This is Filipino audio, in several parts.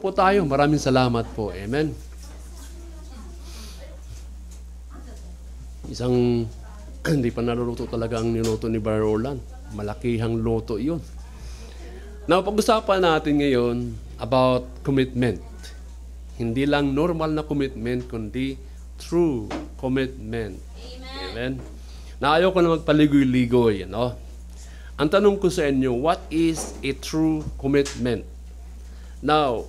po tayo. Maraming salamat po. Amen. Isang hindi pa naluluto talaga ang niluto ni Brother Orlan. Malakihang luto yun. Now, pag-usapan natin ngayon about commitment. Hindi lang normal na commitment, kundi true commitment. Amen. Na ayaw ko na magpaligoy-ligoy. No? Ang tanong ko sa inyo, what is a true commitment? Now,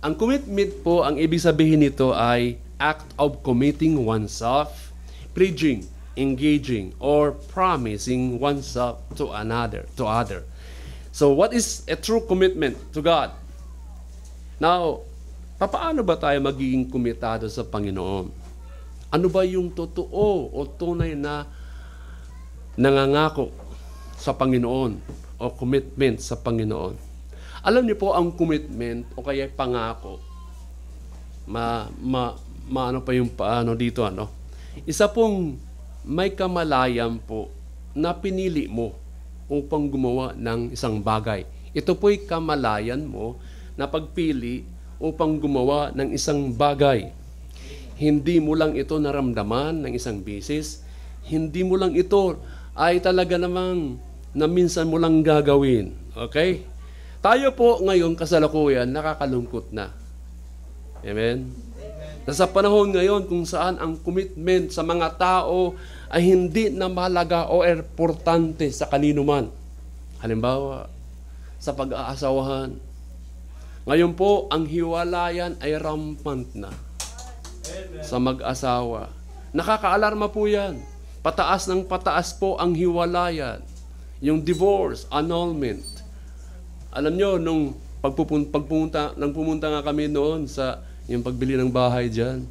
ang commitment po, ang ibig sabihin nito ay act of committing oneself, pledging, engaging, or promising oneself to another, to other. So, what is a true commitment to God? Now, paano ba tayo magiging komitado sa Panginoon? Ano ba yung totoo o tunay na nangangako sa Panginoon o commitment sa Panginoon? Alam niyo po, ang commitment o kaya pangako, ano pa yung paano dito, ano? Isa pong may kamalayan po na pinili mo upang gumawa ng isang bagay. Ito po'y kamalayan mo na pagpili upang gumawa ng isang bagay. Hindi mo lang ito naramdaman ng isang bisis. Hindi mo lang ito ay talaga namang na minsan mo lang gagawin. Okay? Tayo po ngayon kasalukuyan nakakalungkot na. Amen? Nasa panahon ngayon kung saan ang commitment sa mga tao ay hindi na mahalaga o importante sa kanino man. Halimbawa, sa pag-aasawahan. Ngayon po, ang hiwalayan ay rampant na. Amen. Sa mag-asawa. Nakakaalarma po yan. Pataas ng pataas po ang hiwalayan. Yung divorce, annulment. Alam nyo, nung pumunta nga kami noon sa yung pagbili ng bahay dyan,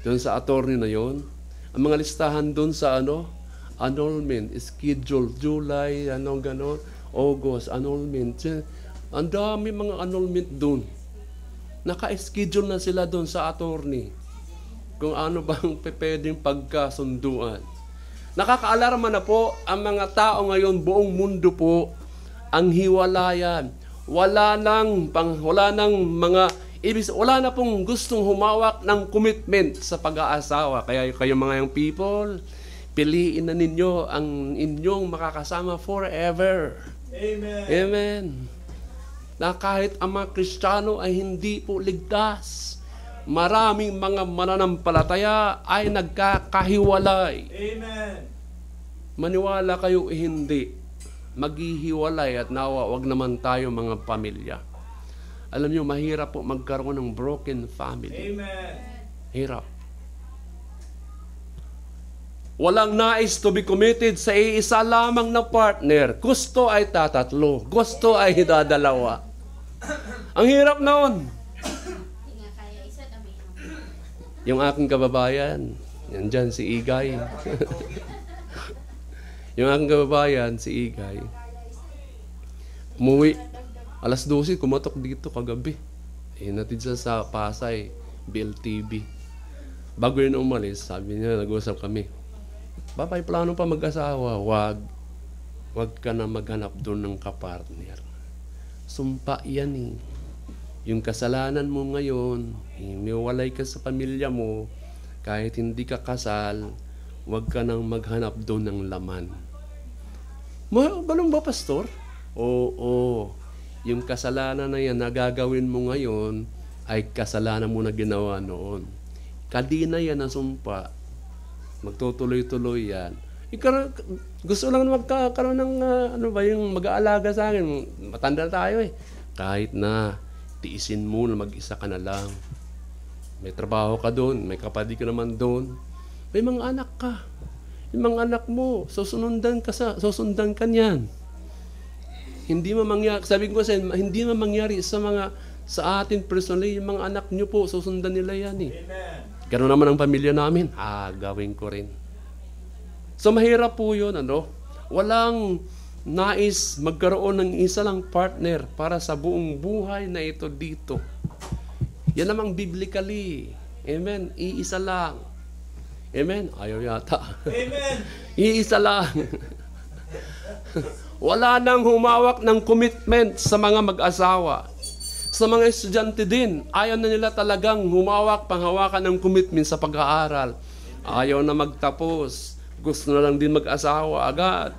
doon sa attorney na yon, ang mga listahan doon sa annulment, schedule, July, gano'n, August, annulment. Ang dami mga annulment doon. Naka-schedule na sila doon sa attorney kung ano bang pwedeng pagkasunduan. Nakakaalarma na po ang mga tao ngayon, buong mundo po, ang hiwalayan. Wala nang wala na pong gustong humawak ng commitment sa pag-aasawa. Kaya kayo mga young people, piliin na ninyo ang inyong makakasama forever. Amen. Amen. Na kahit ang mga Kristiyano ay hindi po ligtas. Maraming mga mananampalataya ay nagkakahiwalay. Amen. Maniwala kayo hindi. Maghihiwalay at nawa, wag naman tayo mga pamilya. Alam niyo, mahirap po magkaroon ng broken family. Amen. Hirap. Walang nais to be committed sa iisa lamang na partner. Gusto ay tatatlo. Gusto ay dadalawa. Ang hirap noon. Yung aking kababayan, yan dyan, si Igay. Yung aking kababayan, si Igay. Umuwi. Alas 12, kumatok dito kagabi. Natid siya sa Pasay, BLTV. Bago yun umalis, sabi niya, nag-usap kami. Babay, plano pa mag-asawa. Wag ka na maghanap doon ng kapartner. Sumpa yan eh. Yung kasalanan mo ngayon, hiniwalay ka sa pamilya mo, kahit hindi ka kasal, wag ka nang maghanap doon ng laman. Ganun ba, pastor? Oo. Yung kasalanan na yan na gagawin mo ngayon ay kasalanan mo na ginawa noon. Kadina yan na sumpa. Magtutuloy-tuloy yan. Gusto lang magkakaroon ng yung mag-aalaga sa akin. Matanda tayo eh. Kahit na tiisin mo na mag-isa ka na lang. May trabaho ka doon, may kapatid ka naman doon. May mga anak ka. Yung mga anak mo, susundan ka niyan. Hindi mangyari, sabi ko kasi, hindi mangyari sa atin personally, yung mga anak nyo po, susundan nila yan eh. Amen. Ganoon naman ang pamilya namin, gawin ko rin. So mahirap po yun, Walang nais magkaroon ng isa lang partner para sa buong buhay na ito dito. Yan namang biblically. Amen. Iisa lang. Amen. Ayaw yata. Amen. Iisa lang. Wala nang humawak ng commitment sa mga mag-asawa. Sa mga estudyante din, ayaw na nila talagang panghawakan ng commitment sa pag-aaral. Ayaw na magtapos. Gusto na lang din mag-asawa agad.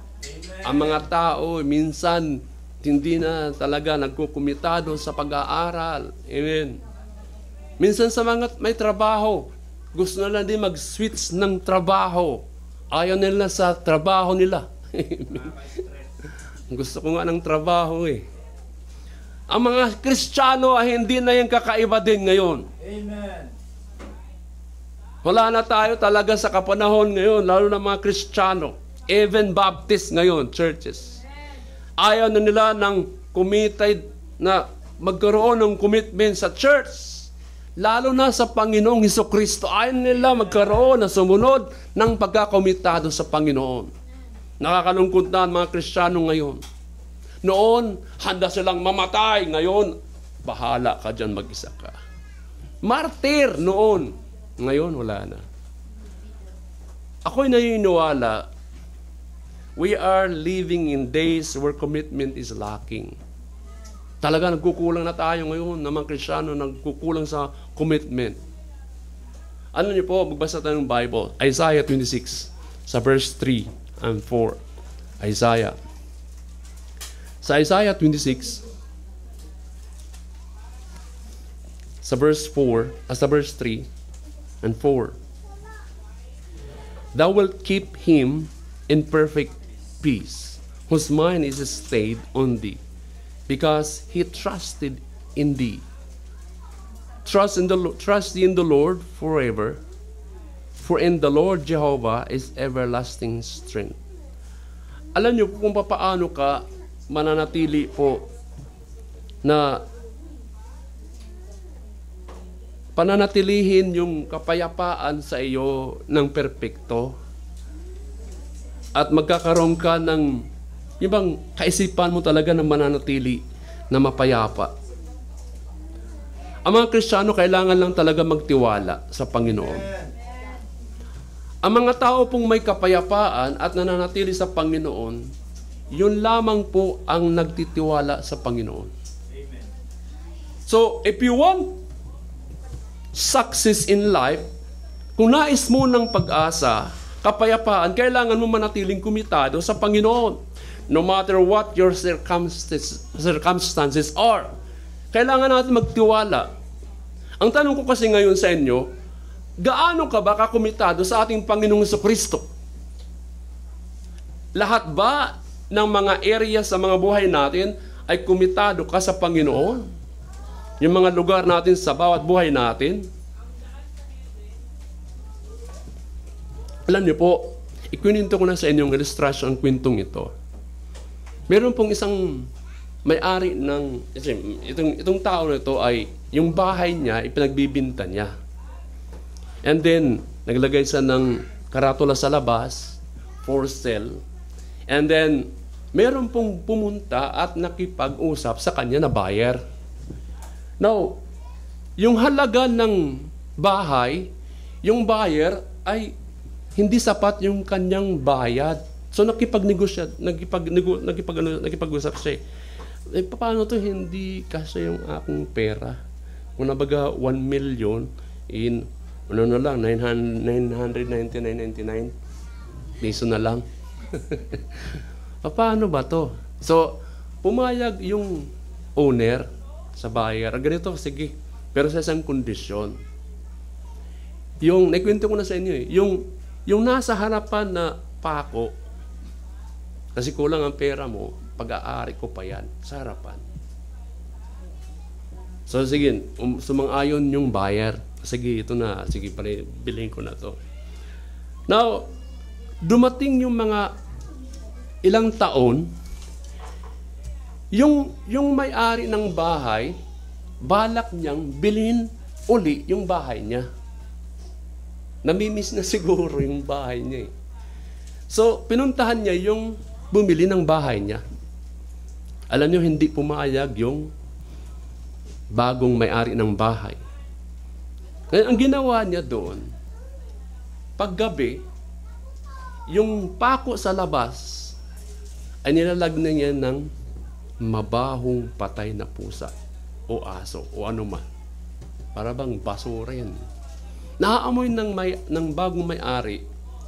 Ang mga tao, minsan, hindi na talaga nagkukumitado sa pag-aaral. Amen. Minsan sa mga may trabaho, gusto na lang din mag-switch ng trabaho. Ayaw nila sa trabaho nila. Gusto ko nga ng trabaho eh. Ang mga Kristiyano ay hindi na yung kakaiba din ngayon. Amen. Wala na tayo talaga sa kapanahon ngayon, lalo na mga Kristiyano. Even Baptist ngayon, churches. Ayaw na nila ng committed na magkaroon ng commitment sa church. Lalo na sa Panginoong Hesukristo. Ayaw nila magkaroon na sumunod ng pagkakomitado sa Panginoon. Nakakalungkot na ang mga Kristiyano ngayon. Noon, handa silang mamatay. Ngayon, bahala ka dyan, mag-isa ka. Martir noon. Ngayon, wala na. Ako'y naniniwala, we are living in days where commitment is lacking. Talaga, nagkukulang na tayo ngayon ng mga Kristiyano, nagkukulang sa commitment. Ano niyo po, magbasa tayo ng Bible. Isaiah 26, sa verse 3 and 4. Isaiah. Sa Isaiah 26, sa verse 3 and 4. Thou wilt keep him in perfect peace, whose mind is stayed on thee, because he trusted in thee. Trust ye in the Lord forever, for in the Lord Jehovah is everlasting strength. Alam niyo kung paano ka mananatili po na pananatilihin yung kapayapaan sa iyo ng perpekto at magkakaroon ka ng ibang kaisipan mo talaga na mananatili na mapayapa. Ang mga Kristiyano kailangan lang talaga magtiwala sa Panginoon. Ang mga tao pong may kapayapaan at nananatili sa Panginoon, yun lamang po ang nagtitiwala sa Panginoon. So, if you want success in life, kung nais mo ng pag-asa, kapayapaan, kailangan mo manatiling kumitado sa Panginoon. No matter what your circumstances are. Kailangan natin magtiwala. Ang tanong ko kasi ngayon sa inyo, gaano ka ba kakumitado sa ating Panginoong Hesukristo? Lahat ba ng mga area sa mga buhay natin ay kumitado ka sa Panginoon? Yung mga lugar natin sa bawat buhay natin? Alam niyo po, ikwento ko na sa inyong illustration ang kwentong ito. Meron pong isang may-ari ng, itong tao na ito ay, yung bahay niya, ipinagbibinta niya. And then, naglagay siya ng karatula sa labas, for sale. And then, meron pong pumunta at nakipag-usap sa kanya na buyer. Now, yung halaga ng bahay, yung buyer ay hindi sapat yung kanyang bayad. So nakipag-usap siya. Eh, paano to hindi kasi yung aking pera? Kung nabaga 1 million in ano na lang 999.99 piso na lang. Paano ba to? So pumayag yung owner sa buyer. Ganito, sige. Pero sa isang kondisyon. Yung naikwento ko na sa inyo yung nasa harapan na pako, kasi kulang ang pera mo, pag-aari ko pa yan sa harapan. So sige, sumang-ayon yung buyer. Sige, ito na. Sige, bilhin ko na to. Now, dumating yung mga ilang taon, yung may-ari ng bahay, balak niyang bilhin uli yung bahay niya. Namimiss na siguro yung bahay niya eh. So, pinuntahan niya yung bumili ng bahay niya. Alam niyo, hindi pumayag yung bagong may-ari ng bahay. Kaya ang ginawa niya doon, paggabi, yung pako sa labas ay nilalagyan niya ng mabahong patay na pusa. o aso o ano man. Para bang basura yan. Naaamoy ng bagong may-ari,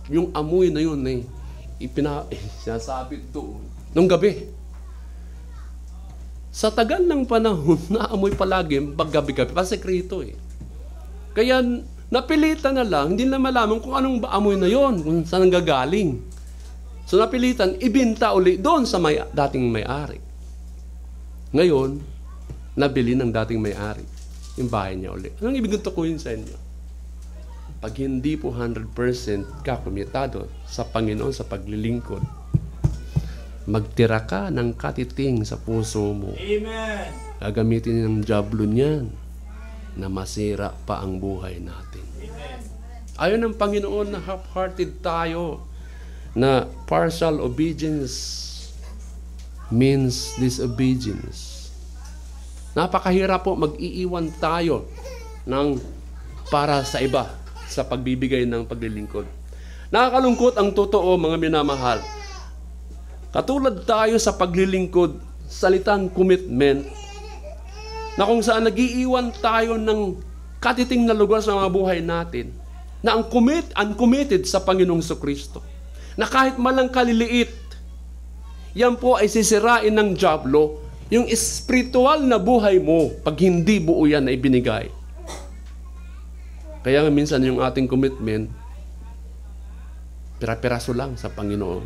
yung amoy na yun sinasabit doon. Nung gabi, sa tagal ng panahon, naamoy palagi pag gabi-gabi, pasekrito Kaya napilitan na lang, hindi na malaman kung anong amoy na yon, kung saan nanggagaling. So napilitan, ibinta uli doon sa dating may-ari. Ngayon, nabili ng dating may-ari yung bahay niya uli. Anong ibig tukuyin sa inyo? Pag hindi po 100% kakomitado sa Panginoon sa paglilingkod, magtira ka ng katiting sa puso mo. Amen. Gagamitin ng diablo niyan na masira pa ang buhay natin. Amen. Ayaw ng Panginoon na half-hearted tayo, na partial obedience means disobedience. Napakahirap po mag-iiwan tayo para sa iba sa pagbibigay ng paglilingkod. Nakakalungkot ang totoo, mga minamahal. Katulad tayo sa paglilingkod, salitang commitment, na kung saan nag-iiwan tayo ng katiting na lugar sa mga buhay natin, na ang uncommitted sa Panginoong Kristo, na kahit malang kaliliit, yan po ay sisirain ng diablo, yung espiritual na buhay mo, pag hindi buo yan na ibinigay. Kaya minsan yung ating commitment, pira-piraso lang sa Panginoon.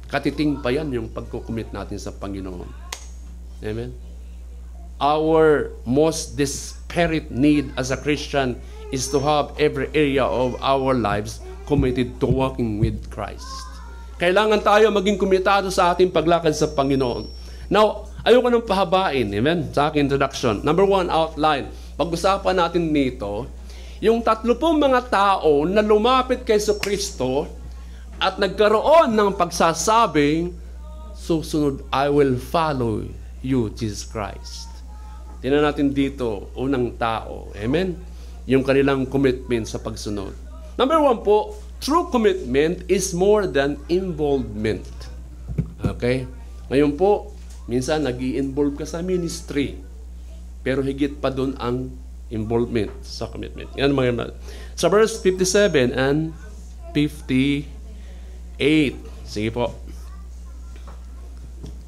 Katiting pa yan yung pagkukumit natin sa Panginoon. Amen? Our most desperate need as a Christian is to have every area of our lives committed to walking with Christ. Kailangan tayo maging komitado sa ating paglakad sa Panginoon. Now, ayoko nang pahabain, amen, sa aking introduction. Number 1, outline. Pag-usapan natin nito, yung 30 mga tao na lumapit kay Kristo at nagkaroon ng pagsasabing, susunod, I will follow you, Jesus Christ. Tingnan natin dito, unang tao. Amen? Yung kanilang commitment sa pagsunod. Number 1 po, true commitment is more than involvement. Okay? Ngayon po, minsan nag-i-involve ka sa ministry. Pero higit pa doon ang involvement sa commitment. Yan mga sa verse 57 and 58. Sige po.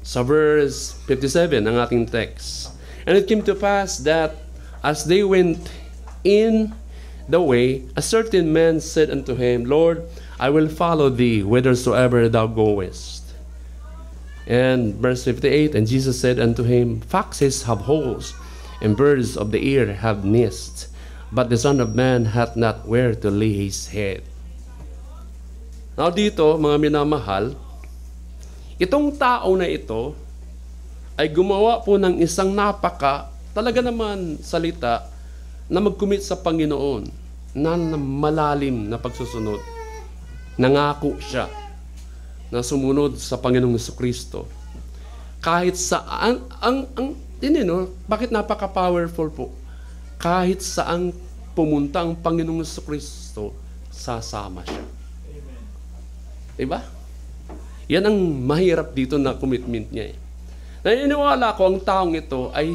Sa verse 57 ang ating text. And it came to pass that as they went in the way, a certain man said unto him, Lord, I will follow thee whithersoever thou goest. And verse 58, and Jesus said unto him, Foxes have holes, and birds of the air have nests, but the Son of Man hath not where to lay his head. Now dito, mga minamahal, itong tao na ito ay gumawa po ng isang talaga naman salita na mag-commit sa Panginoon na malalim na pagsusunod. Nangako siya na sumunod sa Panginoong Kristo. Kahit saan, bakit napaka-powerful po? Kahit saan pumunta ang Panginoong Kristo, sasama siya. Amen. Diba? Yan ang mahirap dito na commitment niya. Naniniwala ko ang taong ito ay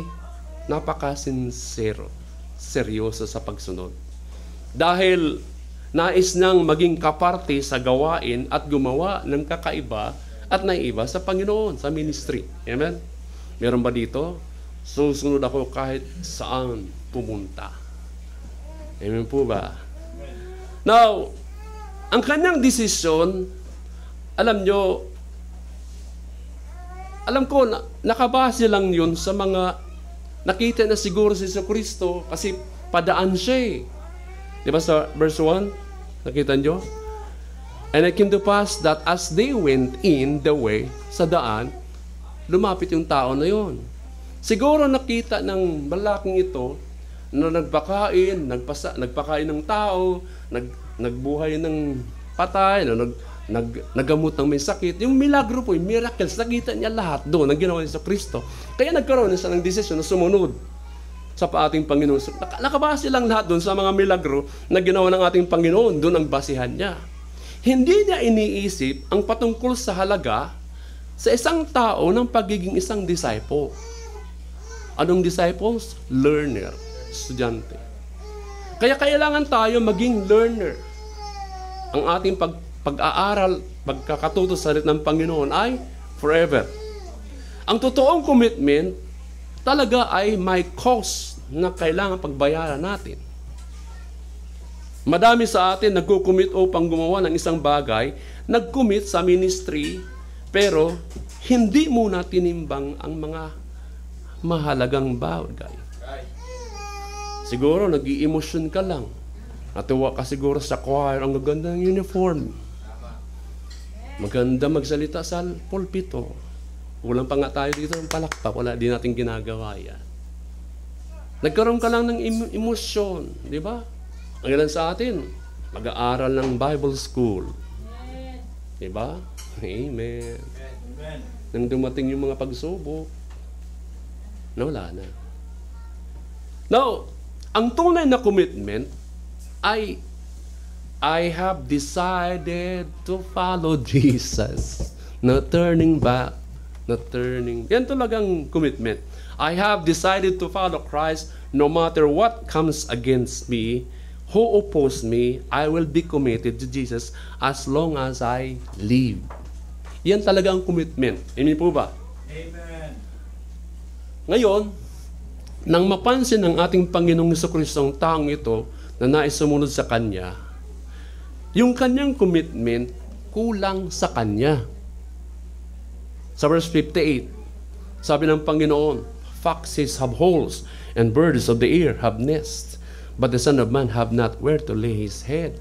napaka-sincero, seryoso sa pagsunod. Dahil nais nang maging kaparte sa gawain at gumawa ng kakaiba at naiiba sa Panginoon, sa ministry. Amen? Meron ba dito? Susunod ako kahit saan pumunta. Amen po ba? Now, ang kanyang desisyon, alam ko, nakabase lang yun sa mga nakita na siguro si Kristo kasi padaan siya . Diba sa verse 1? Nakita nyo? And it came to pass that as they went in the way, sa daan, lumapit yung tao na yun. Siguro nakita ng balaking ito na nagpakain ng tao, nagbuhay ng patay, naggamot ng may sakit. Yung milagro po, yung miracles, nakita niya lahat doon ang ginawa niya sa Kristo. Kaya nagkaroon siya ng desisyon na sumunod sa ating Panginoon. Nakabase lang lahat doon sa mga milagro na ginawa ng ating Panginoon. Doon ang basihan niya. Hindi niya iniisip ang patungkol sa halaga sa isang tao ng pagiging isang disciple. Anong disciples? Learner. Estudyante. Kaya kailangan tayo maging learner. Ang ating pag-aaral, pagkakatuto sa salita ng Panginoon ay forever. Ang totoong commitment talaga ay may cost na kailangan pagbayaran natin. Madami sa atin nagko-commit upang gumawa ng isang bagay, nag-commit sa ministry, pero hindi muna tinimbang ang mga mahalagang bagay. Siguro nag-i-emotion ka lang. Natuwa ka siguro sa choir, ang gaganda ng uniform. Maganda magsalita sa pulpito. Kulang pa nga tayo dito ng palakpak, wala din natin ginagawa yan. Nagkaroon ka lang ng emosyon, di ba? Ang ilan sa atin, mag-aaral ng Bible school. Di ba? Amen. Nang dumating yung mga pagsubok, wala na. Now, ang tunay na commitment ay I have decided to follow Jesus. No turning back. No turning. Yan talagang commitment. I have decided to follow Christ no matter what comes against me. Who oppose me, I will be committed to Jesus as long as I live. Yan talaga ang commitment. Amen po ba? Amen. Ngayon, nang mapansin ng ating Panginoong Jesucristo ang taong ito na nais sumunod sa Kanya, yung Kanyang commitment kulang sa Kanya. Sa verse 58, sabi ng Panginoon, foxes have holes and birds of the air have nests, but the Son of Man have not where to lay his head.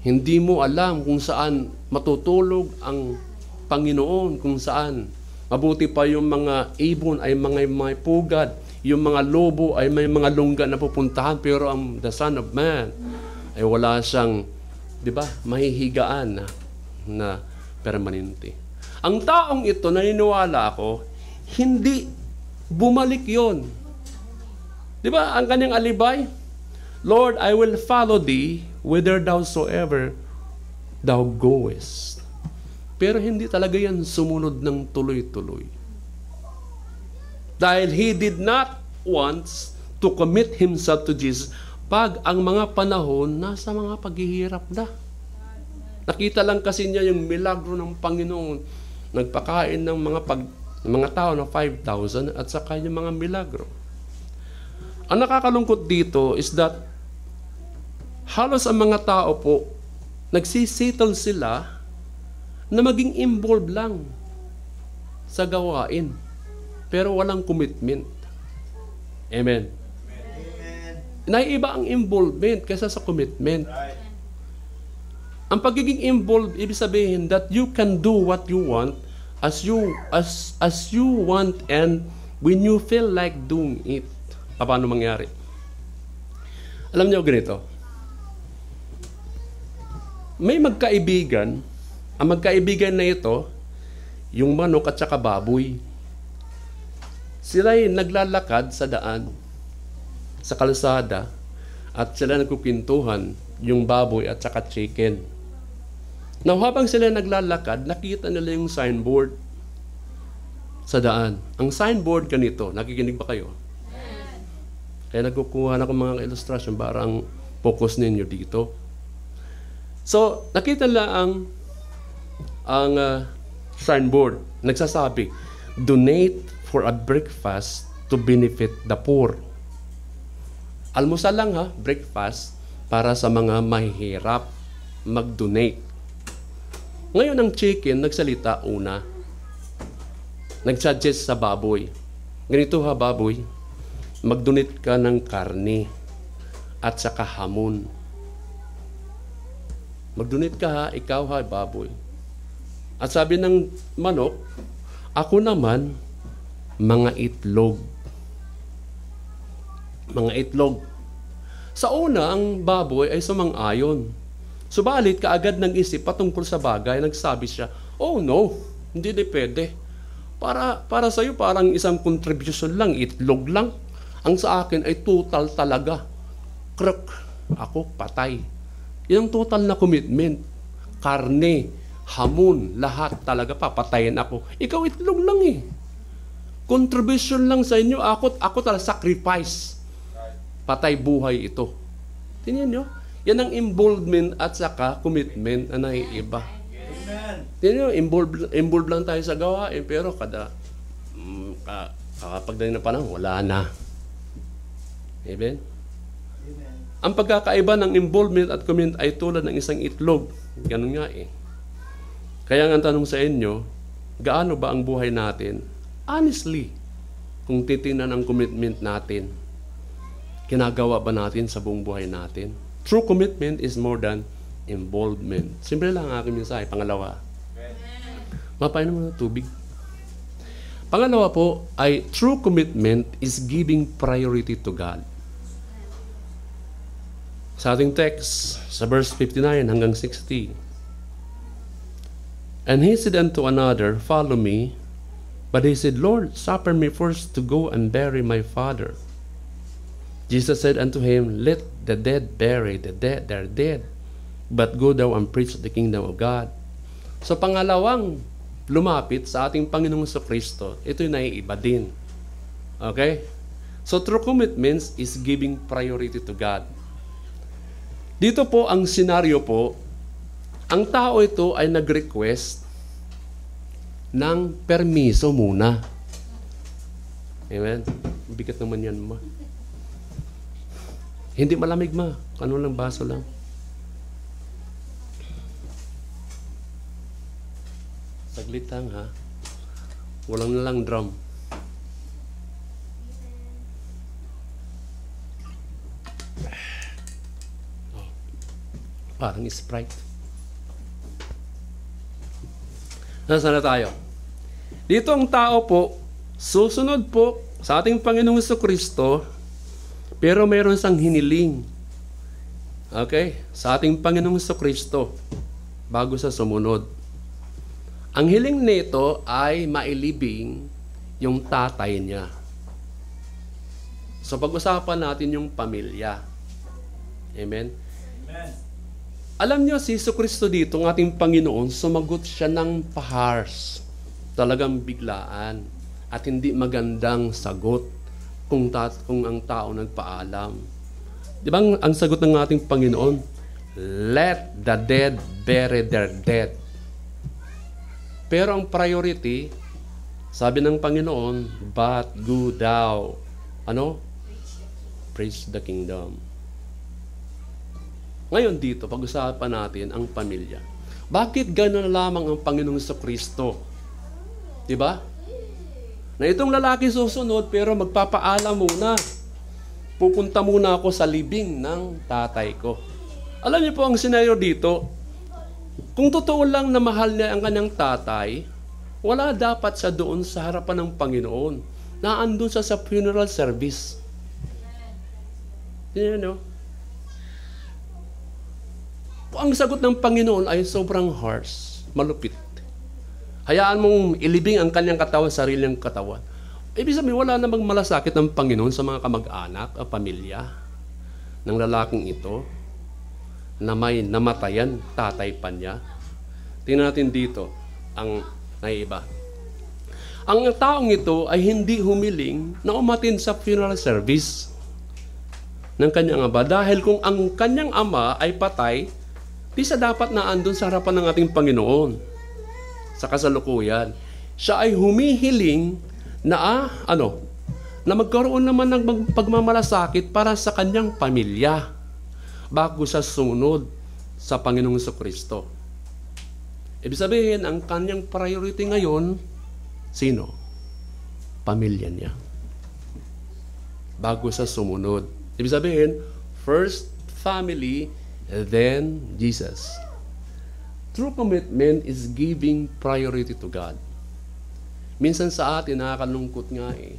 Hindi mo alam kung saan matutulog ang Panginoon, kung saan. Mabuti pa yung mga ibon ay mga pugad, yung mga lobo ay may mga lungga na pupuntahan, pero ang the Son of Man ay wala siyang, di ba, mahihigaan na permanente. Ang taong ito, naniniwala ako, hindi bumalik yon. Di ba, ang kanyang alibay, Lord, I will follow thee whithersoever thou goest. Pero hindi talaga yan sumunod ng tuloy-tuloy. Dahil he did not want to commit himself to Jesus pag ang mga panahon nasa mga paghihirap na. Nakita lang kasi niya yung milagro ng Panginoon. Nagpakain ng mga tao na 5,000 at saka yung mga milagro. Ang nakakalungkot dito is that halos ang mga tao po, nagsisettle sila na maging involved lang sa gawain, pero walang commitment. Amen. Naiiba ang involvement kaysa sa commitment. Ang pagiging involved, ibig sabihin that you can do what you want as you want and when you feel like doing it. Paano mangyari? Alam niyo ganito, may magkaibigan, ang magkaibigan na ito, yung manok at saka baboy. Sila'y naglalakad sa daan, sa kalsada, at sila nagkukintuhan, yung baboy at saka chicken. Now, habang sila naglalakad, nakita nila yung signboard sa daan. Ang signboard ganito, nakikinig ba kayo? Kaya nagkukuha na ng mga ilustrasyon para ang focus ninyo dito. So, nakita lang ang signboard. Nagsasabi, donate for a breakfast to benefit the poor. Almusal lang ha, breakfast para sa mga mahihirap. Mag-donate. Ngayon ang chicken, nagsalita una. Nag-suggest sa baboy. Ganito ha, baboy. Mag-donate ka ng karne at saka hamon. Mag-donate ka ha, ikaw ha, baboy. At sabi ng manok, ako naman, mga itlog. Mga itlog. Sa una, ang baboy ay sumang-ayon. Subalit, kaagad ng isip patungkol sa bagay, nagsabi siya, oh no, hindi pwede. Para sa'yo, parang isang contribution lang, itlog lang. Ang sa akin ay total talaga. Kruk, ako patay. Yan ang total na commitment. Karne, hamon, lahat talaga papatayin ako. Ikaw itlog lang eh. Contribution lang sa inyo. Ako talaga sacrifice. Patay buhay ito. Tingnan nyo. Yan ang involvement at saka commitment na naiiba. Tingnan nyo, involved lang tayo sa gawain, pero kakapagdating na panahon, wala na. Amen? Ang pagkakaiba ng involvement at commitment ay tulad ng isang itlog. Ganun nga eh. Kaya nga ang tanong sa inyo, gaano ba ang buhay natin? Honestly, kung titingnan ang commitment natin, ginagawa ba natin sa buong buhay natin? True commitment is more than involvement. Simple lang ang aking mensahe. Pangalawa, mapainom mo ng tubig. Pangalawa po ay true commitment is giving priority to God. Sa ating text, sa verse 59 hanggang 60. And he said unto another, Follow me. But he said, Lord, suffer me first to go and bury my father. Jesus said unto him, Let the dead bury the dead, their dead, but go thou and preach the kingdom of God. So pangalawang lumapit sa ating Panginoong Kristo, ito'y naiiba din. Okay? So true commitments is giving priority to God. Dito po ang senaryo po, ang tao ito ay nag-request ng permiso muna. Amen? Bigat naman yan, ma. Hindi malamig, ma. Ano lang, baso lang. Saglit lang, ha? Walang na lang drum. Oh. Parang Sprite. Nasaan na tayo? Dito ang tao po, susunod po sa ating Panginoong Kristo, pero mayroon siyang hiniling. Okay? Sa ating Panginoong Kristo, bago sa sumunod. Ang hiling nito ay mailibing yung tatay niya. So pag-usapan natin yung pamilya. Amen? Amen. Alam niyo, si Kristo dito, ng ating Panginoon, sumagot siya ng pahars. Talagang biglaan. At hindi magandang sagot kung ang tao nagpaalam. Di ba ang sagot ng ating Panginoon? Let the dead bury their dead. Pero ang priority, sabi ng Panginoon, but go thou. Ano? Preach the kingdom. Ngayon dito, pag-usapan natin ang pamilya. Bakit gano'n lamang ang Panginoong Kristo? Diba? Na itong lalaki susunod pero magpapaalam muna. Pupunta muna ako sa libing ng tatay ko. Alam niyo po ang senaryo dito, kung totoo lang na mahal niya ang kanyang tatay, wala dapat siya doon sa harapan ng Panginoon. Naandun siya sa funeral service. You know? Ang sagot ng Panginoon ay sobrang harsh, malupit. Hayaan mong ilibing ang kanyang katawan, sariling katawan. Ibig sabihin, wala namang malasakit ng Panginoon sa mga kamag-anak o pamilya ng lalaking ito na may namatayan, tatay pa niya. Tingnan natin dito ang naiiba. Ang taong ito ay hindi humiling na umatin sa funeral service ng kanyang ama. Dahil kung ang kanyang ama ay patay, di siya dapat na andun sa harapan ng ating Panginoon sa kasalukuyan. Siya ay humihiling na na magkaroon naman ng pagmamalasakit para sa kanyang pamilya bago siya sumunod sa Panginoong Kristo. Ibig sabihin, ang kanyang priority ngayon, sino? Pamilya niya. Bago siya sumunod. Ibig sabihin, first family, then Jesus. True commitment is giving priority to God. Minsan sa atin, nakakalungkot nga eh.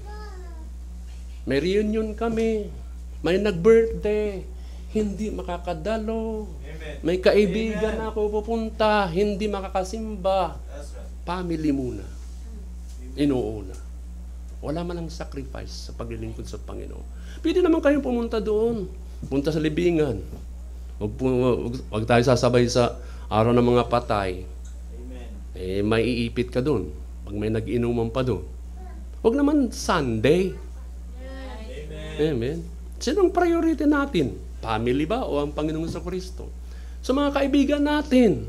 May reunion kami, may nag-birthday, hindi makakadalo. Amen. May kaibigan Amen. Ako pupunta, hindi makakasimba. Family muna. Inuuna. Wala man ang sacrifice sa paglilingkod sa Panginoon. Pwede naman kayong pumunta doon. Punta sa libingan. Huwag tayo sasabay sa araw ng mga patay. Amen. May iipit ka doon. Pag may nag-inuman pa doon. Huwag naman Sunday. Amen. Sinong priority natin? Family ba o ang Panginoong Kristo? Sa mga kaibigan natin,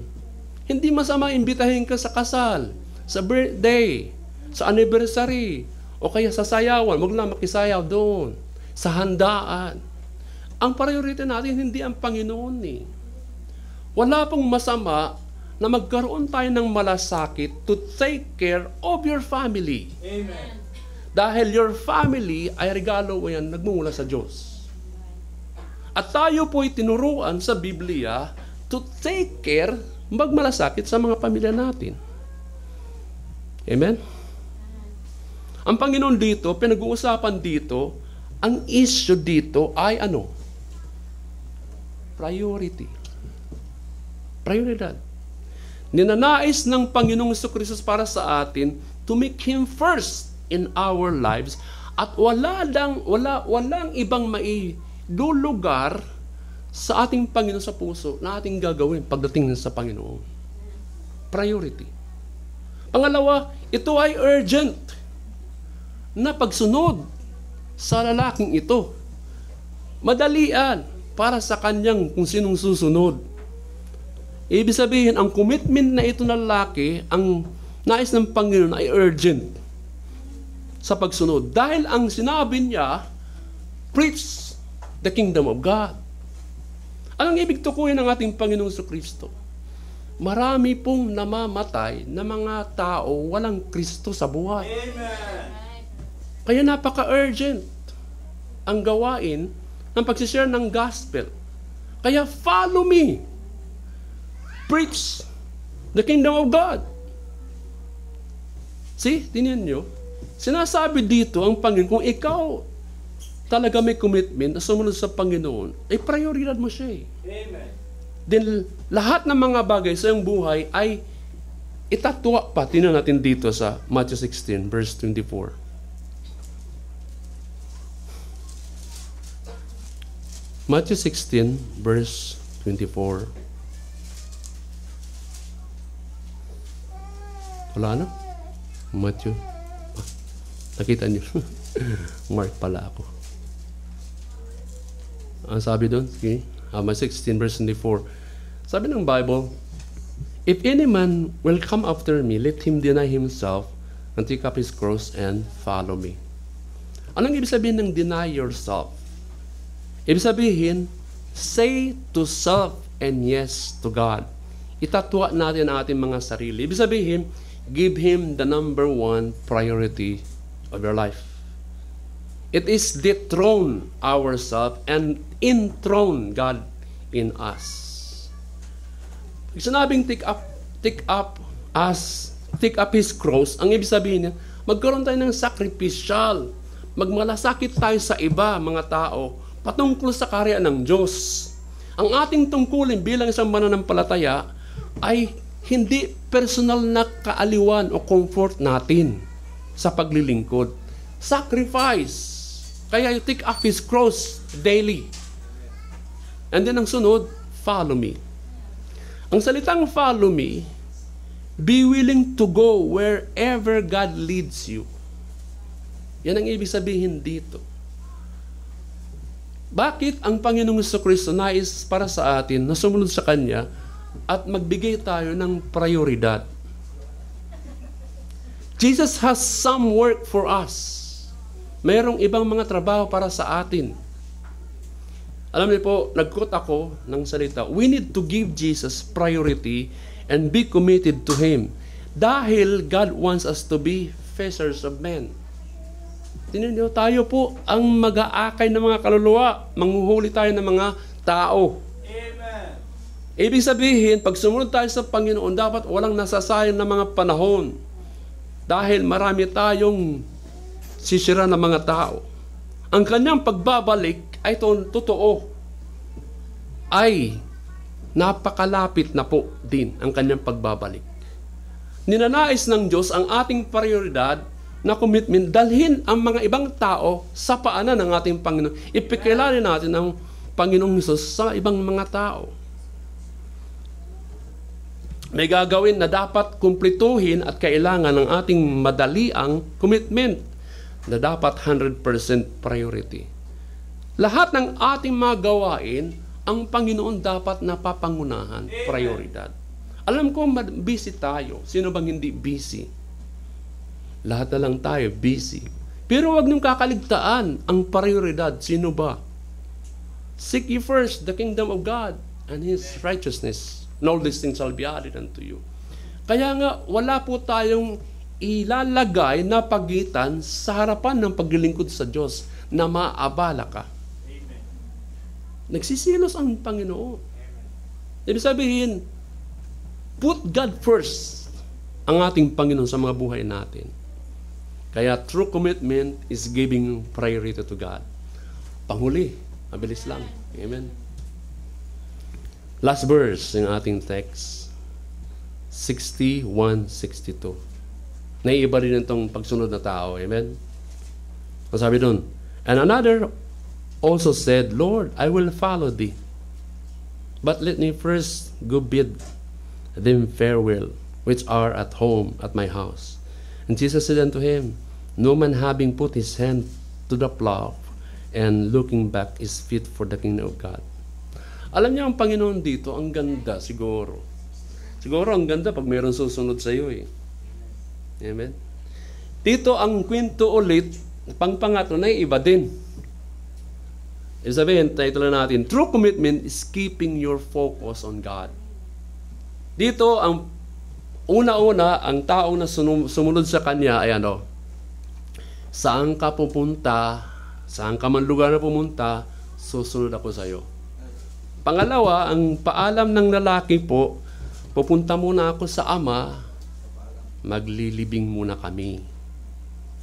hindi masama imbitahin ka sa kasal, sa birthday, sa anniversary, o kaya sa sayawan. Huwag lang makisayaw doon. Sa handaan. Ang priority natin hindi ang Panginoon eh. Wala pong masama na magkaroon tayo ng malasakit to take care of your family. Amen. Dahil your family ay regalo o yan nagmumula sa Diyos. At tayo po'y tinuruan sa Biblia to take care, magmalasakit sa mga pamilya natin. Amen? Ang Panginoon dito, pinag-uusapan dito, ang issue dito ay ano? Priority. Prioridad. Ninanais ng Panginoong Kristo para sa atin to make Him first in our lives at walang ibang mailulugar sa ating Panginoon sa puso na ating gagawin pagdating sa Panginoon. Priority. Pangalawa, ito ay urgent na pagsunod sa lalaking ito. Madalian para sa kanyang kung sinong susunod. Ibig sabihin, ang commitment na ito ng lalaki, ang nais ng Panginoon ay urgent sa pagsunod. Dahil ang sinabi niya, preach the kingdom of God. Anong ibig tukuyin ng ating Panginoong Kristo? Marami pong namamatay na mga tao walang Kristo sa buhay. Amen. Kaya napaka-urgent ang gawain ng pagsishare ng gospel. Kaya follow me. Preach the kingdom of God. See, tingnan nyo. Sinasabi dito ang Panginoon, kung ikaw talaga may commitment na sumunod sa Panginoon, ay prioridad mo siya eh. Amen. Then, lahat ng mga bagay sa iyong buhay ay itatwa pa. Tingnan natin dito sa Matthew 16, verse 24. Matthew 16, verse 24. Wala na? Matthew. Nakita niyo? Mark pala ako. Ang sabi doon? Okay. Matthew 16, verse 24. Sabi ng Bible, if any man will come after me, let him deny himself and take up his cross and follow me. Anong ibig sabihin ng deny yourself? Ibig sabihin, say to self and yes to God. Itatwa natin ang ating mga sarili. Ibig sabihin, give Him the number one priority of your life. It is dethrone ourselves and enthrone God in us. Pag sinabing take up His cross, ang ibig sabihin niya, magkaroon tayo ng sacrificial. Magmalasakit tayo sa iba, mga tao, patungkol sa karya ng Diyos. Ang ating tungkulin bilang isang mananampalataya ay hindi personal na kaaliwan o comfort natin sa paglilingkod. Sacrifice. Kaya you take up His cross daily. And then ang sunod, follow me. Ang salitang follow me, be willing to go wherever God leads you. Yan ang ibig sabihin dito. Bakit ang Panginoong Kristo nais para sa atin na sumunod sa Kanya at magbigay tayo ng prioridad? Jesus has some work for us. Mayroong ibang mga trabaho para sa atin. Alam niyo po, nag-quote ako ng salita, we need to give Jesus priority and be committed to Him. Dahil God wants us to be fishers of men. Tingnan niyo, tayo po ang mag-aakay ng mga kaluluwa. Manghuhuli tayo ng mga tao. Amen. Ibig sabihin, pag sumunod tayo sa Panginoon, dapat walang nasasayang na mga panahon. Dahil marami tayong sisira ng mga tao. Ang kanyang pagbabalik ay totoo. Ay napakalapit na po din ang kanyang pagbabalik. Ninanais ng Diyos ang ating prioridad na commitment, dalhin ang mga ibang tao sa paanan ng ating Panginoon. Ipikilala natin ang Panginoong Hesus sa ibang mga tao. May gagawin na dapat kumplituhin at kailangan ng ating madaliang commitment. na dapat 100% priority. Lahat ng ating mga gawain, ang Panginoon dapat napapangunahan, prioridad. Alam ko, busy tayo. Sino bang hindi busy? Lahat na lang tayo busy. Pero huwag niyong kakaligtaan ang prioridad. Sino ba? Seek ye first the kingdom of God and His righteousness, and all these things shall be added unto you. Kaya nga, wala po tayong ilalagay na pagitan sa harapan ng paglilingkod sa Diyos na maabala ka. Nagsisilos ang Panginoon. Ibig sabihin, put God first ang ating Panginoon sa mga buhay natin. Kaya true commitment is giving priority to God. Panghuli, mabilis lang. Amen. Last verse ng ating text, 61-62. Naiiba rin itong pagsunod na tao. Amen. Ang sabi doon, and another also said, Lord, I will follow thee. But let me first go bid them farewell, which are at home at my house. And Jesus said unto him, no man having put his hand to the plow and looking back is fit for the kingdom of God. Alam niyo ang Panginoon dito, ang ganda siguro. Siguro ang ganda pag mayroong susunod sa iyo eh. Amen? Dito ang kwento ulit, pang-pangatlo na iba din. Ibig sabihin, title na natin, true commitment is keeping your focus on God. Dito, ang una-una, ang taong na sumunod sa Kanya ay ano, saan ka pupunta, saan ka man lugar na pumunta, susunod ako sa iyo. Pangalawa, ang paalam ng lalaki po, pupunta muna ako sa Ama, maglilibing muna kami.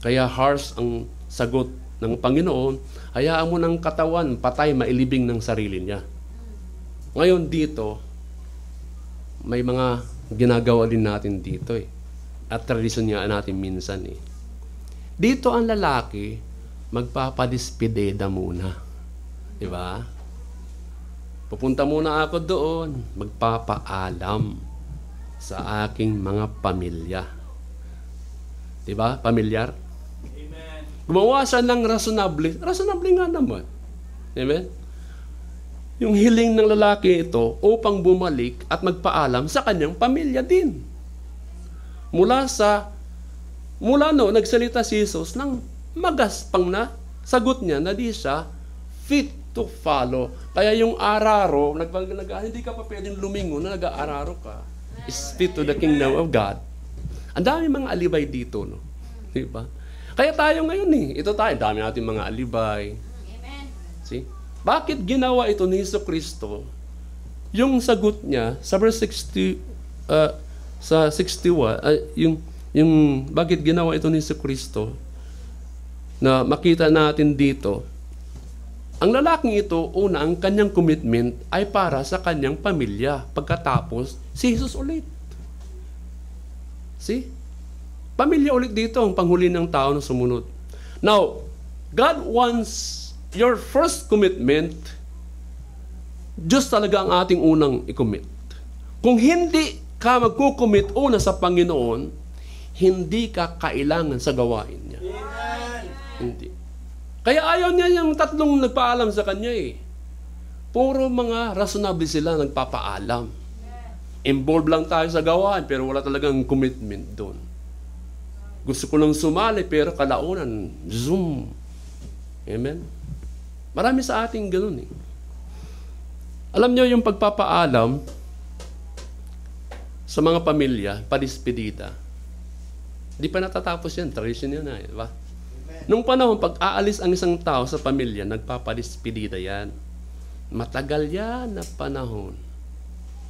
Kaya harsh ang sagot ng Panginoon, hayaan mo ng katawan, patay, mailibing ng sarili niya. Ngayon dito, may mga ginagawa din natin dito eh. At tradisyon nga natin minsan eh. Dito ang lalaki, magpapadispideda muna. Diba? Pupunta muna ako doon, magpapaalam sa aking mga pamilya. Diba? Pamilyar? Amen. Gumawa siya ng rationable. Rationable nga naman. Amen? Yung hiling ng lalaki ito upang bumalik at magpaalam sa kanyang pamilya din. Mula nagsalita si Jesus ng magaspang na sagot niya na di siya fit to follow. Kaya yung araro, hindi ka pa pwedeng lumingon na nag-aararo ka. Is fit to the kingdom of God. Ang dami mga alibay dito, no? Diba? Kaya tayo ngayon ito tayo, dami natin mga alibay. Amen. See? Bakit ginawa ito ni Jesucristo? Yung sagot niya sa verse 60 sa 61 yung bakit ginawa ito ni Jesucristo na makita natin dito. Ang lalaking ito, una, ang kanyang commitment ay para sa kanyang pamilya. Pagkatapos, si Jesus ulit. See? Pamilya ulit dito ang panghuli ng tao na sumunod. Now, God wants your first commitment, Diyos talaga ang ating unang i-commit. Kung hindi ka magkukommit una sa Panginoon, hindi ka kailangan sa gawain niya. Amen. Hindi. Kaya ayaw niya yung tatlong nagpaalam sa kanya eh. Puro mga reasonable sila nagpapaalam. Involved lang tayo sa gawain pero wala talagang commitment doon. Gusto ko lang sumali pero kalaunan, zoom. Amen? Marami sa ating ganun eh. Alam niyo yung pagpapaalam sa mga pamilya, padispedida. Di pa natatapos yan, tradition yan na, di ba? Nung panahon, pag aalis ang isang tao sa pamilya, nagpapadispedida yan. Matagal yan na panahon.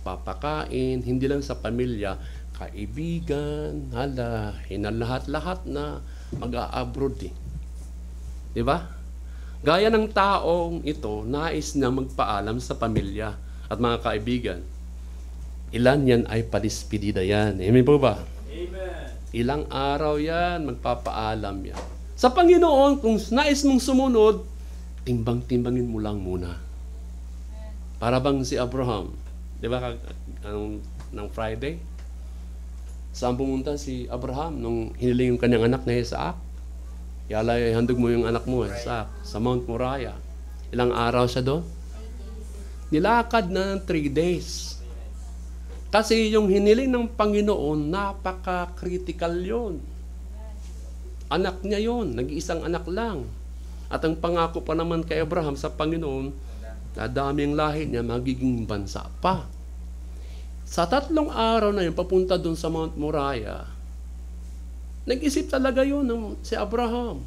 Papakain, hindi lang sa pamilya, kaibigan, hinalahat-lahat na mag-a-abroad eh. Di ba? Gaya ng taong ito, nais na magpaalam sa pamilya at mga kaibigan. Ilan yan ay padispedida yan. Amen po ba? Amen. Ilang araw yan, magpapaalam yan. Sa Panginoon, kung nais mong sumunod, timbang-timbangin mo lang muna. Para bang si Abraham, di ba, ng Friday? Saan pumunta si Abraham nung hiniling yung kanyang anak na Isaac? handog mo yung anak mo sa Mount Moriah. Ilang araw siya doon? Nilakad na ng 3 days. Kasi yung hiniling ng Panginoon, napaka-critical yon. Anak niya yon, nag-iisang anak lang. At ang pangako pa naman kay Abraham sa Panginoon, na daming lahi niya, magiging bansa pa. Sa 3 araw na yun, papunta doon sa Mount Moriah, nag-isip talaga yun si Abraham.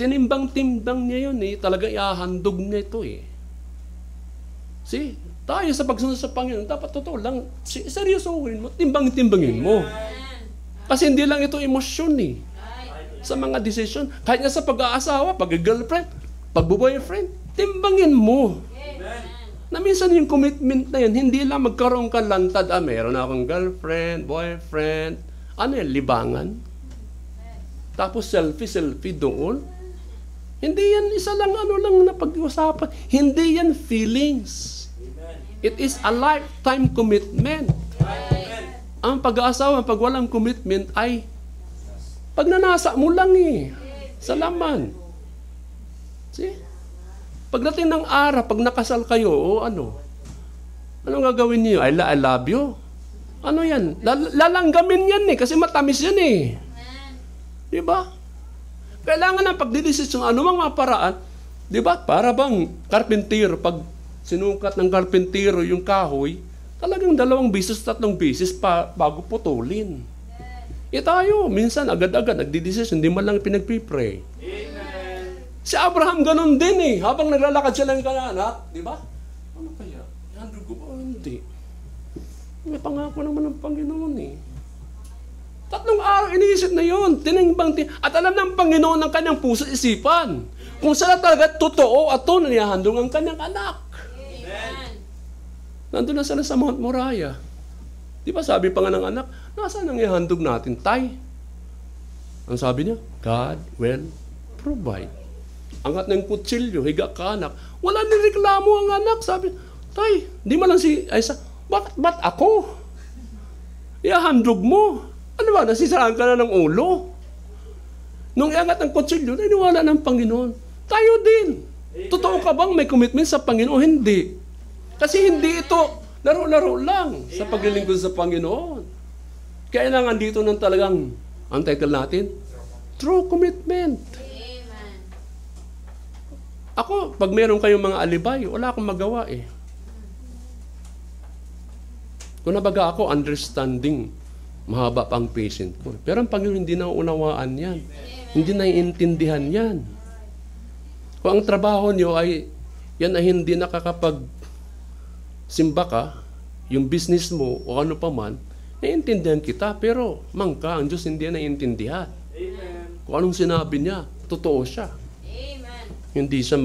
Tinimbang-timbang niya yun talaga ihahandog niya ito See, tayo sa pagsunod sa Panginoon, dapat totoo lang, seryosohin mo, timbang-timbangin mo. Kasi hindi lang ito emosyon sa mga desisyon. Kahit nga sa pag-aasawa, pag-girlfriend, pag-boyfriend, timbangin mo. Na minsan yung commitment na yun, hindi lang magkaroon ka lantad, meron akong girlfriend, boyfriend, libangan. Tapos selfie doon. Hindi yan isa lang na pag-usapan. Hindi yan feelings. It is a lifetime commitment. Ang pag-aasawa, pag walang commitment ay pag nanasa mo lang sa laman. See? Pagdating ng araw, pag nakasal kayo, anong gagawin niyo? I love you? Ano yan? Lalanggamin yan kasi matamis yan Diba? Kailangan ng pagdidesisyon, anumang mga paraan, diba? Para bang karpintero, pag sinukat ng karpintero yung kahoy, talagang 2 beses, 3 beses bago putulin. Tayo, minsan agad-agad nagdidesisyon, hindi man lang pinagpipray. Amen. Si Abraham ganun din habang naglalakad sila ng kananak, diba? Ano kaya? Handog ko ba? Hindi. May pangako naman ng Panginoon 3 araw iniisip na yun. At alam ng Panginoon ng kanyang puso isipan. Kung saan talaga totoo at niyahandog ang kanyang anak. Amen. Nandun na sila sa Mount Moriah. Di ba sabi pa nga ng anak, nasaan ang ihandog natin, tay? Ang sabi niya, God will provide. Angat ng kutsilyo, higa ka anak. Wala nang reklamo ang anak. Sabi, tay, di man lang si Isa, ba't ako? Ihandog mo. Ano ba, nasisiraan ka na ng ulo? Nung iangat ng kutsilyo, naniwala ng Panginoon. Tayo din. Amen. Totoo ka bang may commitment sa Panginoon? Hindi. Kasi hindi ito laro-laro lang sa paglilingkod sa Panginoon. Kailangan dito ng talagang, ang title natin, true commitment. Amen. Ako, pag meron kayong mga alibay, wala akong magawa Kung nabaga ako, understanding, mahaba pang patient ko. Pero ang Panginoon hindi nauunawaan yan. Hindi naiintindihan yan. Kung ang trabaho niyo ay yan ay hindi nakakapag-simba ka, yung business mo o ano pa man, naiintindihan kita. Pero mangka, ang Diyos hindi naiintindihan. Amen. Kung anong sinabi niya, totoo siya. Amen. Hindi siya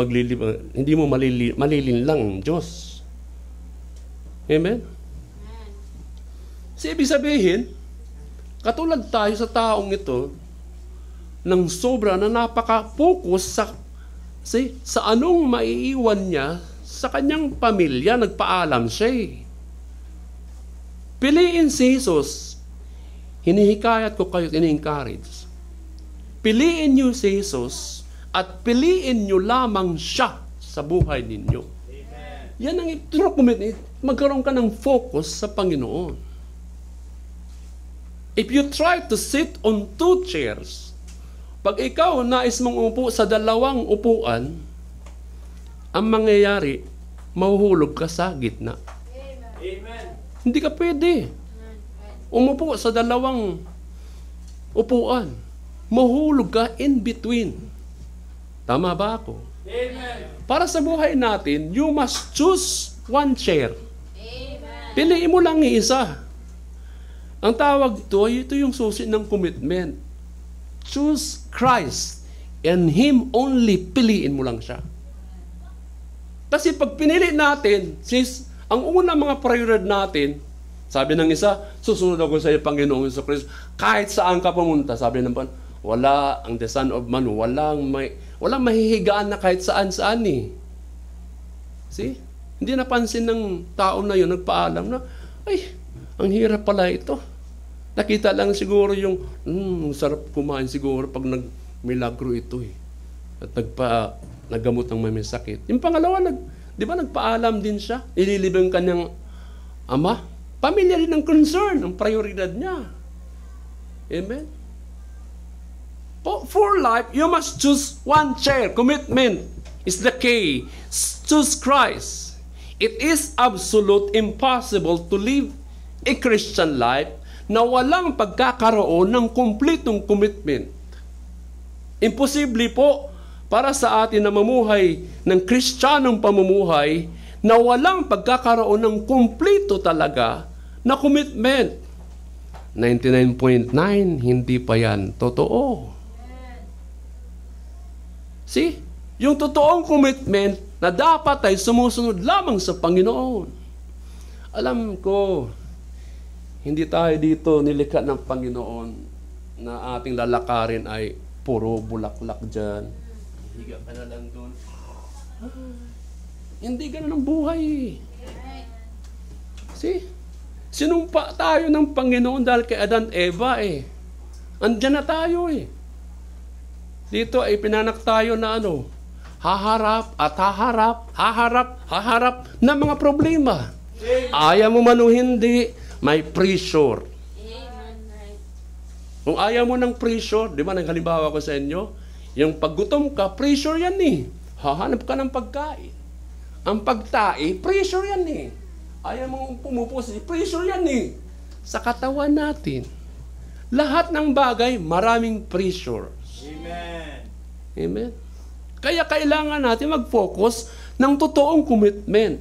hindi mo malilinlang ang Diyos. Amen? So, ibig sabihin, katulad tayo sa taong ito, ng sobra na napaka-focus sa anong maiiwan niya sa kanyang pamilya, nagpaalam siya Piliin si Jesus. Hinihikayat ko kayo, ini-encourage. Piliin niyo si Jesus at piliin niyo lamang siya sa buhay ninyo. Amen. Yan ang true commitment. Magkaroon ka ng focus sa Panginoon. If you try to sit on 2 chairs, pag ikaw nais mong upo sa 2 upuan, ang mangyayari, mahuhulog ka sa gitna. Amen. Hindi ka pwede. Umupo sa 2 upuan. Mahuhulog ka in between. Tama ba ako? Amen. Para sa buhay natin, you must choose 1 chair. Amen. Piliin mo lang isa. Ang tawag ito yung susi ng commitment. Choose Christ and Him only. Piliin mo lang siya. Kasi pag pinili natin, ang unang mga prioridad natin, sabi ng isa, susunod ako sa iyo, Panginoong Jesucristo. Kahit saan ka pumunta, sabi ng Panginoon, wala ang the Son of Man, walang mahihigaan na kahit saan-saan See? Hindi napansin ng tao na yun, nagpaalam na, ang hirap pala ito. Nakita lang siguro yung, sarap kumain siguro pag milagro ito eh. At nagamot ng may sakit. Yung pangalawa, di ba nagpaalam din siya? Ililibing kanyang ama. Pamilya rin ang concern, ang prioridad niya. Amen? For life, you must choose one chair. Commitment is the key. Choose Christ. It is absolute impossible to live a Christian life na walang pagkakaroon ng kumplitong commitment. Imposible po para sa atin na mamuhay ng Kristiyanong pamumuhay na walang pagkakaroon ng kumplito talaga na commitment. 99.9, hindi pa yan totoo. See? Yung totoong commitment na dapat ay sumusunod lamang sa Panginoon. Alam ko, hindi tayo dito nilikha ng Panginoon na ating lalakarin ay puro bulaklak dyan. Higa ka na lang doon. Hindi ganun ang buhay. See? Sinumpa tayo ng Panginoon dahil kay Adan Eva eh. Andyan na tayo eh. Dito ay pinanak tayo na haharap at haharap na mga problema. Ayaw mo man o hindi, may pressure. Kung ayaw mo ng pressure, di ba naghalimbawa ko sa inyo, yung paggutom ka, pressure yan eh. Hahanap ka ng pagkain. Ang pagtae, pressure yan eh. Ayaw mong pumupos, pressure yan eh. Sa katawan natin, lahat ng bagay, maraming pressure. Amen. Amen. Kaya kailangan natin mag-focus ng totoong commitment.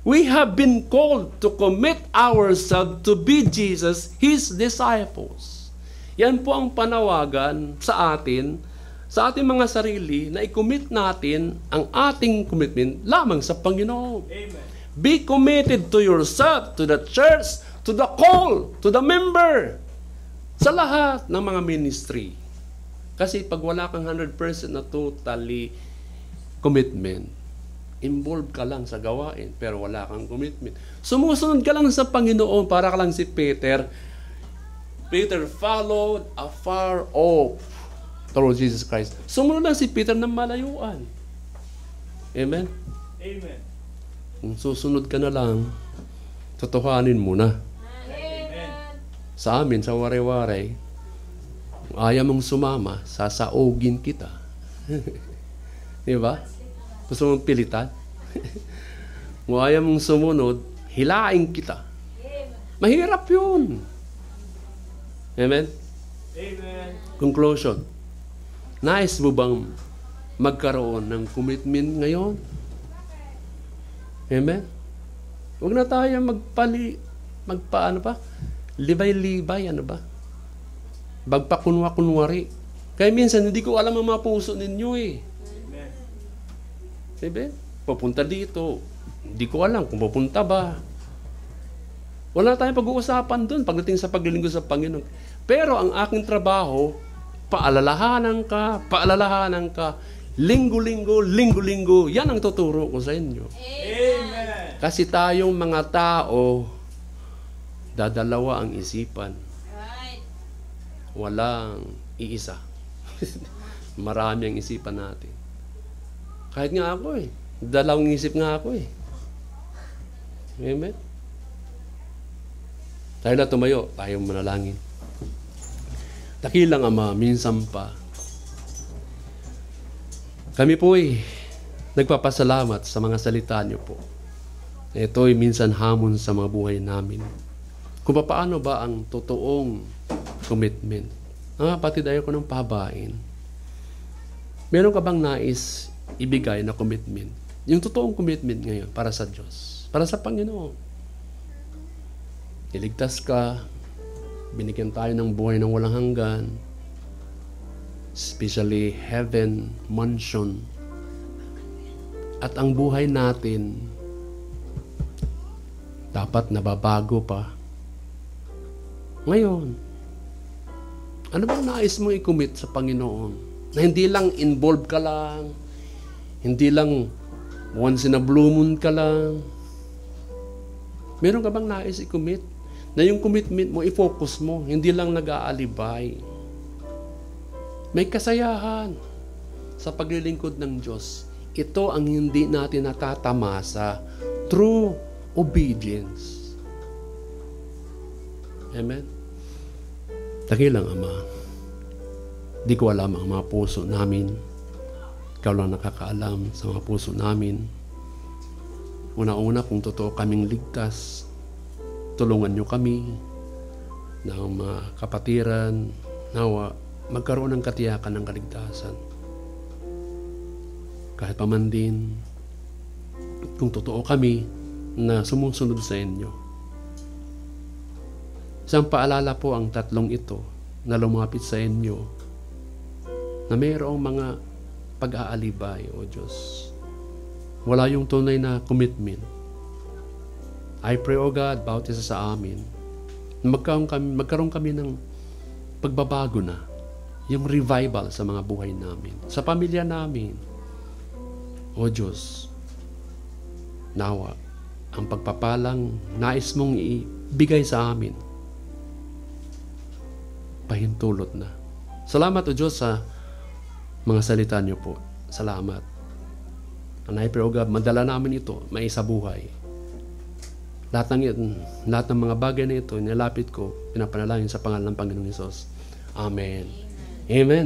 We have been called to commit ourselves to be Jesus, His disciples. Yan po ang panawagan sa ating mga sarili na i-commit natin ang ating commitment lamang sa Panginoon. Amen. Be committed to yourself, to the church, to the call, to the member, sa lahat ng mga ministry. Kasi pag wala kang 100% na totally commitment, involved ka lang sa gawain, pero wala kang commitment. Sumusunod ka lang sa Panginoon, para ka lang si Peter. Peter followed afar off toward Jesus Christ. Sumunod lang si Peter ng malayuan. Amen? Amen. Kung susunod ka na lang, totohanin mo na. Amen. Sa amin, sa wari-wari, kung ayaw mong sumama, sasaugin kita. Di ba? Gusto mong pilitan? Kung ayaw mong sumunod, hilain kita. Mahirap yun. Amen? Amen. Conclusion. Nais mo bang magkaroon ng commitment ngayon? Amen? Huwag na tayo libay-libay, bagpakunwa-kunwari. Kaya minsan, hindi ko alam ang mga puso ninyo eh. Amen. Amen? Pupunta dito. Hindi ko alam kung pupunta ba. Wala tayong pag-uusapan doon pagdating sa paglilingkod sa Panginoon. Pero ang aking trabaho, paalalahanan ka, linggo-linggo, yan ang tuturo ko sa inyo. Amen. Kasi tayong mga tao, dadalawa ang isipan. Walang iisa. Marami ang isipan natin. Kahit nga ako eh. Dalawang isip nga ako eh. Amen? Tayo na tumayo, tayo manalangin. Dakilang Ama, minsan pa, kami po nagpapasalamat sa mga salita niyo po. Ito'y minsan hamon sa mga buhay namin. Kung paano ba ang totoong commitment. Mga kapatid, ayaw ko ng pahabain. Meron ka bang nais ibigay na commitment? Yung totoong commitment ngayon para sa Diyos, para sa Panginoon. Iligtas ka, binigyan tayo ng buhay ng walang hanggan, especially heaven, mansion. At ang buhay natin, dapat nababago pa. Ngayon, ano bang nais mong i-commit sa Panginoon? Na hindi lang involved ka lang, hindi lang once in a blue moon ka lang. Meron ka bang nais i-commit? Na yung commitment mo, i-focus mo, hindi lang nag-aalibay. May kasayahan sa paglilingkod ng Diyos. Ito ang hindi natin natatamasa through obedience. Amen? Dakilang Ama, di ko alam ang mga puso namin. Ikaw lang nakakaalam sa mga puso namin. Una-una, kung totoo kaming ligtas, tulungan nyo kami ng mga kapatiran, nawa, magkaroon ng katiyakan ng kaligtasan. Kahit pa man din, kung totoo kami na sumusunod sa inyo. Isang paalala po ang tatlong ito na lumapit sa inyo na mayroong mga pag-aalibay, O Diyos. Wala yung tunay na commitment. I pray, O God, bawat isa sa amin, magkaroon kami ng pagbabago na, yung revival sa mga buhay namin, sa pamilya namin. O Diyos, nawa, ang pagpapalang nais mong ibigay sa amin, pahintulot na. Salamat, O Diyos, sa mga salita niyo po. Salamat. And I pray, O God, madala namin ito, may isa buhay. Lahat ng mga bagay na ito, nilapit ko, pinapanalangin sa pangalan ng Panginoong Hesus. Amen. Amen.